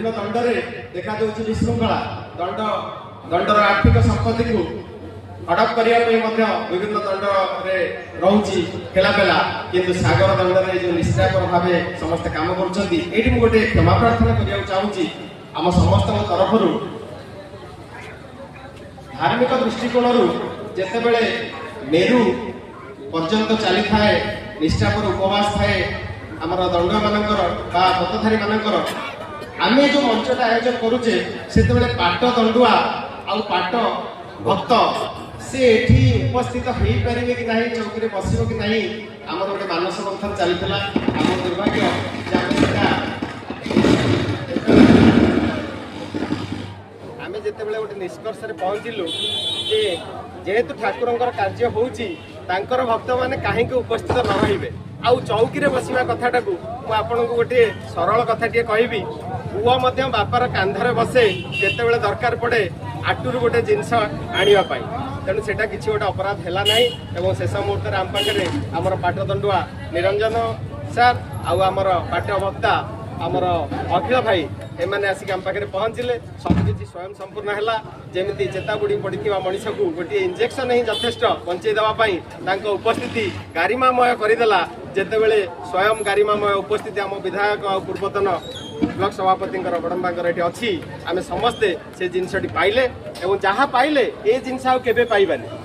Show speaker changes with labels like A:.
A: विभिन्न दंडरे देखा देउछि विशृंखला दंडर आर्थिक संपत्ति को हड़प करने विभिन्न दंड रोचे खेलापेला किंतु सागर दंड में जो निष्ठापर भाव समस्त काम कर गोटे क्षमा प्रार्थना करने चाहूँगी आम समस्त तरफ धार्मिक दृष्टिकोण जितेबले मेरु पर्यंत चली थाए निष्ठापर उपवास थाए आमर दंड मानकर पथधारी मानकर आमे जो मंचटा आयोजन करुचे से पाट दंडुआ आउ पाट भक्त से एठी उपस्थित हो पारे कि नहीं चौकी बसब कि नहीं आम गोटे मानस मंथन चलता आम दुर्भाग्य आम जिते गोटे निष्कर्ष पहुँचलु जे जेहेतु ठाकुर कार्य होउची तांकर भक्त माने कहीं उपस्थित न रहिबे आउ चौकी बसवा कथाटा को आपन को गोटे सरल कथाटे कहबी पुआ मध्य बापार कांधरे बसे जितेबाला दरकार पड़े आटुर गोटे जिनस आने तेणु से किसी गोटे अपराध है ना और शेष मुहूर्त आम पाखे आमर पाटदंडुआ निरंजन सार आमर पाट्य वक्ता आमर अखिल भाई एमाने आसिक आम पाखे पहुँचले सबकि स्वयं संपूर्ण है जमी चेता बुड़ी पड़ा मनीष को गोटे इंजेक्शन ही यथेष्ट बंचे देवाई उपस्थिति गारिमामय करदेला जितेबले स्वयं गारिमामय उपस्थिति आम विधायक और पूर्वतन ब्लॉक सभापति बड़म्बांकर ये अच्छी आम समस्ते से जिनसटी पाइले और जहाँ पाइले ये जिनस आउ केबे पाइबानी